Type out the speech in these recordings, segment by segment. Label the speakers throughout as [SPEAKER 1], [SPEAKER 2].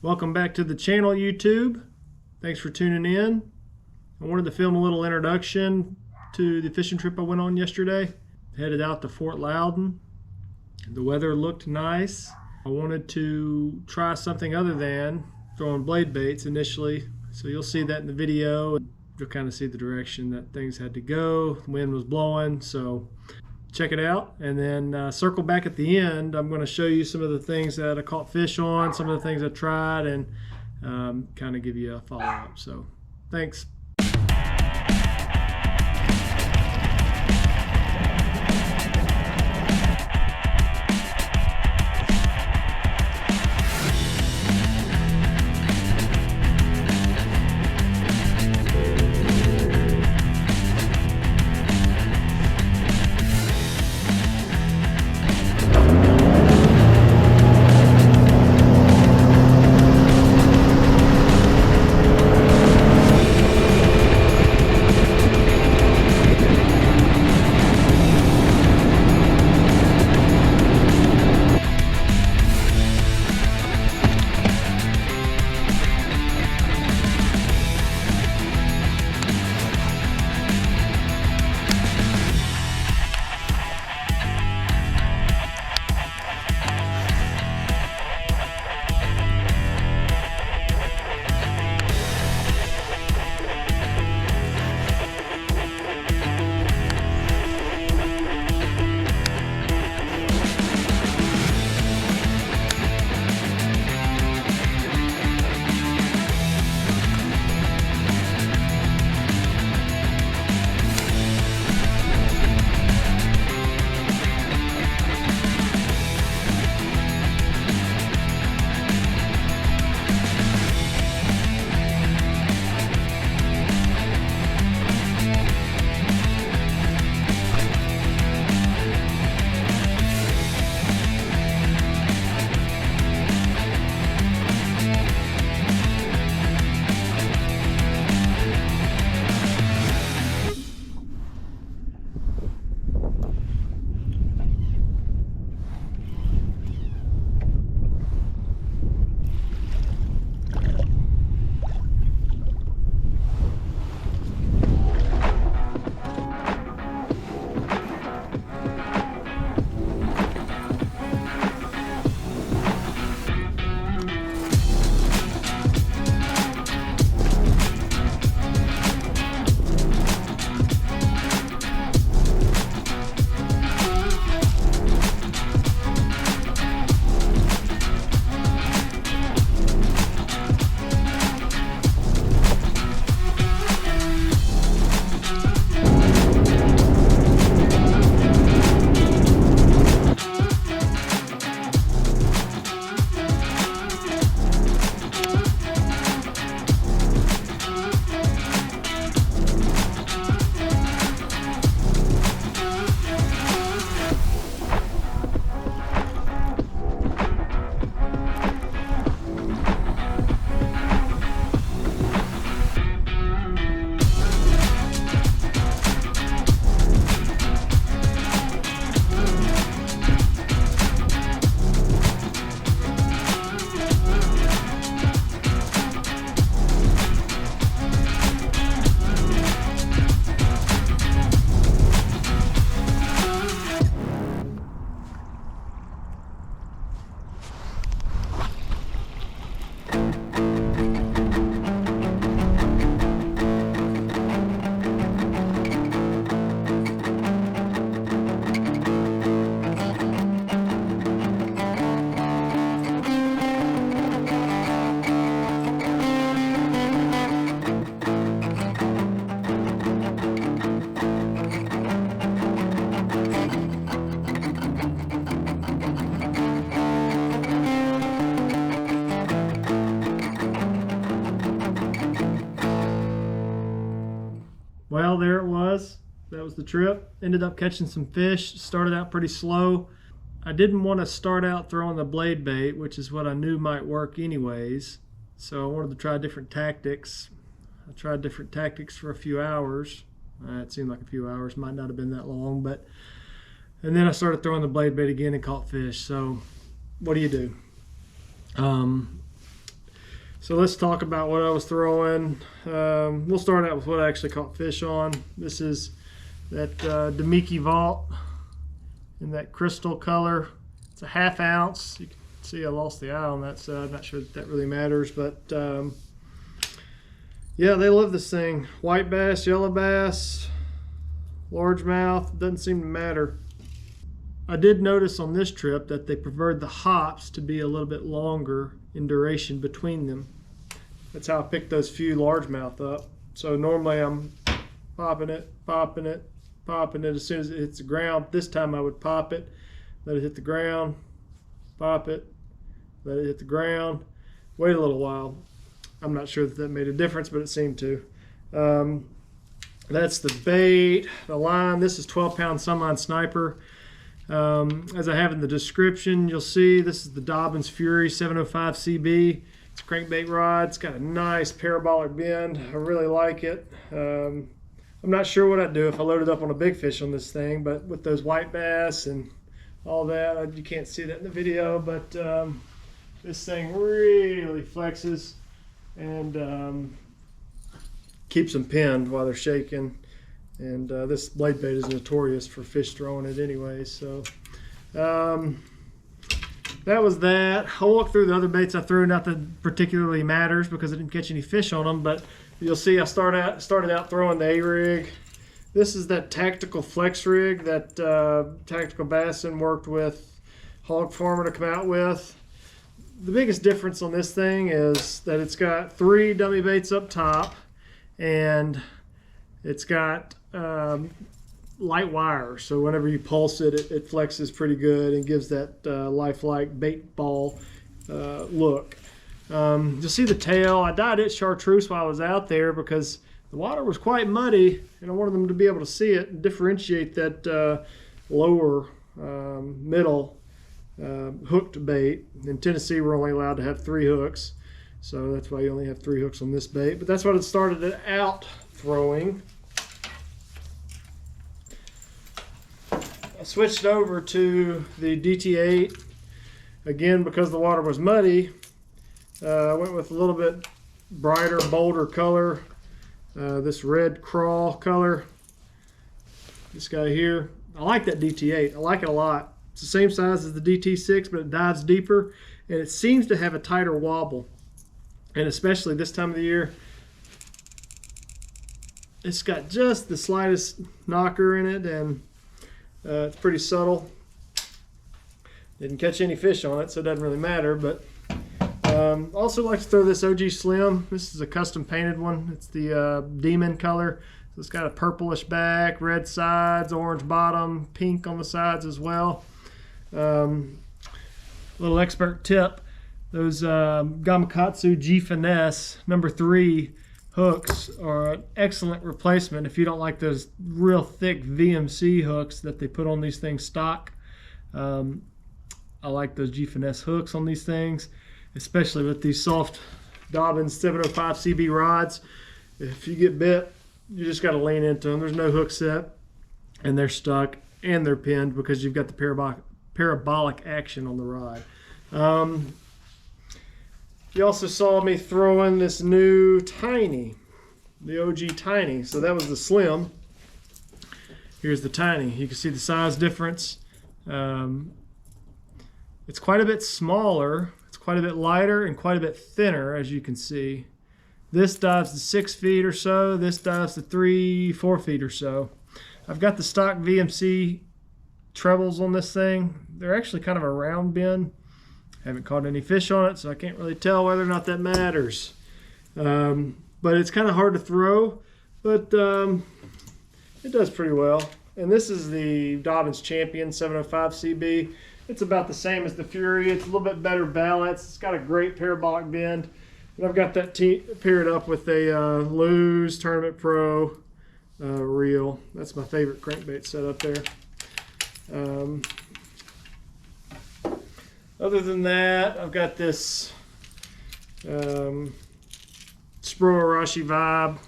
[SPEAKER 1] Welcome back to the channel, YouTube. Thanks for tuning in. I wanted to film a little introduction to the fishing trip I went on yesterday. Headed out to Fort Loudon. The weather looked nice. I wanted to try something other than throwing blade baits initially, so you'll see that in the video. You'll kind of see the direction that things had to go. The wind was blowing, so check it out, and then circle back at the end. I'm going to show you some of the things that I caught fish on, some of the things I tried, and kind of give you a follow-up. So thanks. Well, there it was. That was the trip. Ended up catching some fish. Started out pretty slow. I didn't want to start out throwing the blade bait, which is what I knew might work anyways. So I wanted to try different tactics. I tried different tactics for a few hours. It seemed like a few hours, might not have been that long, and then I started throwing the blade bait again and caught fish. So what do you do? So let's talk about what I was throwing. We'll start out with what I actually caught fish on. This is that Demiki Vault in that crystal color. It's a 1/2 ounce. You can see I lost the eye on that side. I'm not sure that really matters, but yeah, they love this thing. White bass, yellow bass, largemouth, doesn't seem to matter. I did notice on this trip that they preferred the hops to be a little bit longer in duration between them. That's how I picked those few largemouth up. So normally I'm popping it as soon as it hits the ground. This time I would pop it, let it hit the ground, pop it, let it hit the ground, wait a little while. I'm not sure that made a difference, but it seemed to. That's the bait, the line. This is 12-pound Sunline Sniper. As I have in the description, you'll see this is the Dobyns Fury 705 CB. It's a crankbait rod. It's got a nice parabolic bend. I really like it. I'm not sure what I'd do if I loaded up on a big fish on this thing, but with those white bass and all that, you can't see that in the video, but this thing really flexes and keeps them pinned while they're shaking. And this blade bait is notorious for fish throwing it anyway. So that was that. I'll walk through the other baits I threw. Not that particularly matters because I didn't catch any fish on them, but you'll see I started out throwing the A-rig. This is that tactical flex rig that Tactical Bassin worked with Hog Farmer to come out with. The biggest difference on this thing is that it's got 3 dummy baits up top, and it's got light wire, so whenever you pulse it, it flexes pretty good and gives that lifelike bait ball look. You'll see the tail. I dyed it chartreuse while I was out there because the water was quite muddy, and I wanted them to be able to see it and differentiate that lower middle hooked bait. In Tennessee, we're only allowed to have 3 hooks, so that's why you only have 3 hooks on this bait. But that's what it started it out throwing. I switched over to the DT8 again because the water was muddy. I went with a little bit brighter, bolder color. This red crawl color. This guy here. I like that DT8. I like it a lot. It's the same size as the DT6, but it dives deeper, and it seems to have a tighter wobble. And especially this time of the year, it's got just the slightest knocker in it, and it's pretty subtle. Didn't catch any fish on it, so it doesn't really matter. But also like to throw this OG Slim. This is a custom painted one. It's the Demon color. So it's got a purplish back, red sides, orange bottom, pink on the sides as well. Little expert tip. Those Gamakatsu G Finesse number 3 hooks are an excellent replacement if you don't like those real thick VMC hooks that they put on these things stock. I like those G Finesse hooks on these things, especially with these soft Dobyns 705 CB rods. If you get bit, you just got to lean into them. There's no hook set, and they're stuck, and they're pinned because you've got the parabolic action on the rod. You also saw me throwing this new Tiny, the OG Tiny. So that was the Slim. Here's the Tiny. You can see the size difference. It's quite a bit smaller. It's quite a bit lighter and quite a bit thinner, as you can see. This dives to 6 feet or so. This dives to 3-4 feet or so. I've got the stock VMC trebles on this thing. They're actually kind of a round bend. Haven't caught any fish on it, so I can't really tell whether or not that matters. But it's kind of hard to throw, but it does pretty well. And this is the Dobyns Champion 705 CB. It's about the same as the Fury. It's a little bit better balance. It's got a great parabolic bend. And I've got that paired up with a Lose Tournament Pro reel. That's my favorite crankbait setup there. Other than that, I've got this Spro Arashi Vibe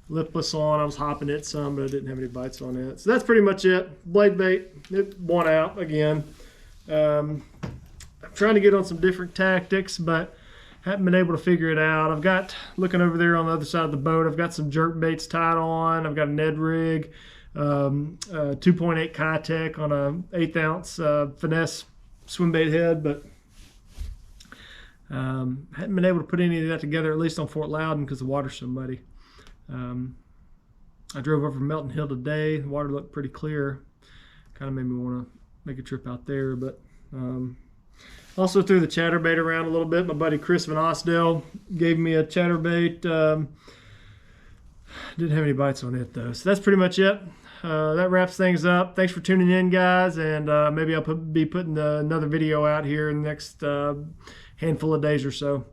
[SPEAKER 1] lipless on. I was hopping it some, but I didn't have any bites on it. So that's pretty much it. Blade bait, it won out again. I'm trying to get on some different tactics, but Haven't been able to figure it out. I've got, looking over there on the other side of the boat, I've got some jerk baits tied on. I've got a Ned rig, 2.8 Kitech on a 1/8 ounce finesse swim bait head, but hadn't been able to put any of that together, at least on Fort Loudon, because the water's so muddy. I drove over from Melton Hill today. The water looked pretty clear. Kind of made me want to make a trip out there, but also threw the chatterbait around a little bit. My buddy Chris Van Osdale gave me a chatterbait. Didn't have any bites on it though. So that's pretty much it. That wraps things up. Thanks for tuning in, guys, and maybe I'll be putting another video out here in the next handful of days or so.